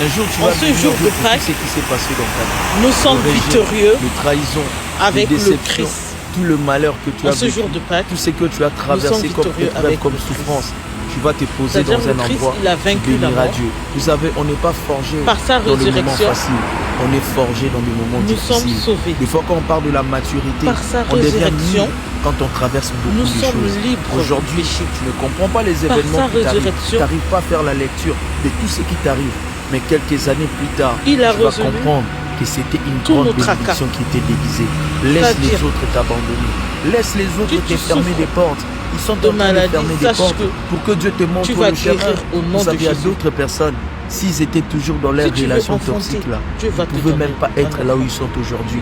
Un jour, tu En vas ce venir jour de de tout Pâques, ce qui s'est passé dans ta vie. nous sommes Le rejet, victorieux les trahisons, avec les le déceptions, Christ. tout le malheur que tu En as ce vécu, jour de Pâques, tout ce que tu as traversé comme victorieux épreuve, avec comme le Christ. souffrance. Tu vas te poser C'est-à-dire dans le un Christ, endroit, il a tu vaincu la béniras mort. Dieu. Vous savez, on n'est pas forgé Par sa dans les moments résurrection, faciles. On est forgé dans des moments nous sommes difficiles. sauvés. Des fois, quand on parle de la maturité, Par sa on devient résurrection, nul quand on traverse beaucoup nous de sommes choses. libres Aujourd'hui, du péché. tu ne comprends pas les Par événements sa qui t'arrivent. résurrection, Tu n'arrives pas à faire la lecture de tout ce qui t'arrive. Mais quelques années plus tard, il a tu vas résolu comprendre que c'était une tous grande nos tracas. bénédiction qui était déguisée. Laisse les C'est-à-dire, autres t'abandonner. Laisse les autres si tu te fermer souffres des portes. Ils sont en de train de maladie, fermer des sache portes que pour que Dieu te montre tu vas le chemin. guérir au nom Vous savez, de il y a Jésus. d'autres personnes, s'ils étaient toujours dans leur Si tu veux relation enfanter, toxique là, Dieu ils va ne te pouvaient donner même pas un être là où enfant. ils sont aujourd'hui.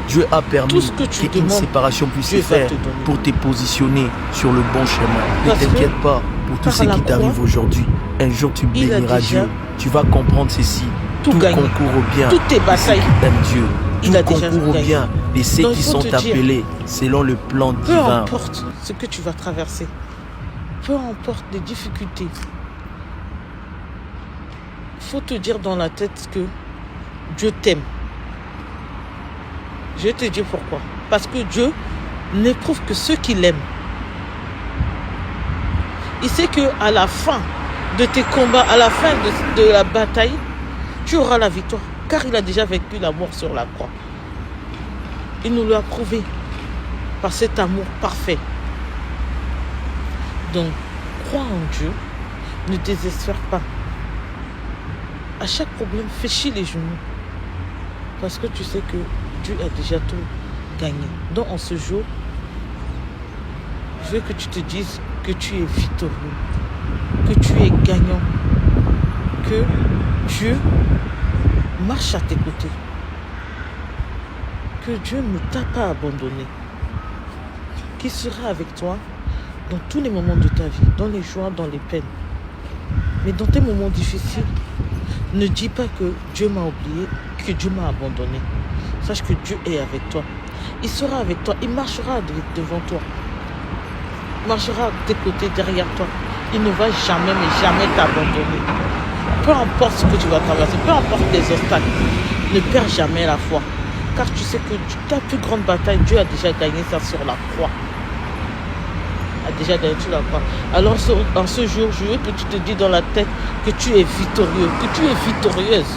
Dieu a permis Tout ce que tu qu'une demandes, séparation puisse Dieu se va faire te donner. pour te positionner sur le bon chemin. Ne Parce que t'inquiète pas pour tout par ce la qui t'arrive croix, aujourd'hui. Un jour tu il a béniras déjà Dieu. Tu vas comprendre ceci. tout Tout gagné. concourt au bien Toutes tes de ceux batailles, qui aiment Dieu. il Tout a déjà concourt au gagné. bien de ceux Donc, qui il faut sont te dire, appelés selon le plan peu divin. importe ce que tu vas traverser, peu importe les difficultés, il faut te dire dans la tête que Dieu t'aime. Je vais te dire pourquoi. Parce que Dieu n'éprouve que ceux qui l'aiment. Il sait qu'à la fin de tes combats, à la fin de la bataille, tu auras la victoire. Car il a déjà vécu la mort sur la croix. Il nous l'a prouvé par cet amour parfait. Donc, crois en Dieu, ne désespère pas. À chaque problème, fléchis les genoux. Parce que tu sais que Dieu a déjà tout gagné. Donc, en ce jour, je veux que tu te dises que tu es victorieux, que tu es gagnant, que Dieu marche à tes côtés, que Dieu ne t'a pas abandonné, qu'il sera avec toi dans tous les moments de ta vie, dans les joies, dans les peines. Mais dans tes moments difficiles, ne dis pas que Dieu m'a oublié, que Dieu m'a abandonné. Sache que Dieu est avec toi. Il sera avec toi, il marchera devant toi. Il marchera à tes côtés, derrière toi. Il ne va jamais, mais jamais t'abandonner. Peu importe ce que tu vas traverser, peu importe les obstacles, ne perds jamais la foi. Car tu sais que ta plus grande bataille, Dieu a déjà gagné ça sur la croix. A déjà gagné sur la croix. Alors en ce jour, je veux que tu te dis dans la tête que tu es victorieux, que tu es victorieuse.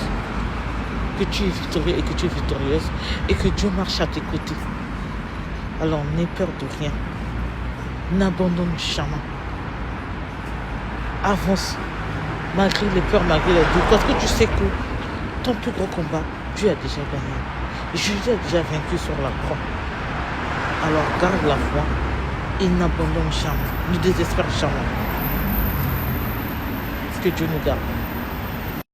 Que tu es victorieux et que tu es victorieuse. Et que Dieu marche à tes côtés. Alors n'aie peur de rien. N'abandonne jamais. Avance. Malgré les peurs, malgré les doutes. Parce que tu sais que ton plus gros combat, Dieu a déjà gagné. Jésus a déjà vaincu sur la croix. Alors garde la foi et n'abandonne jamais. Ne désespère jamais. Que Dieu nous garde.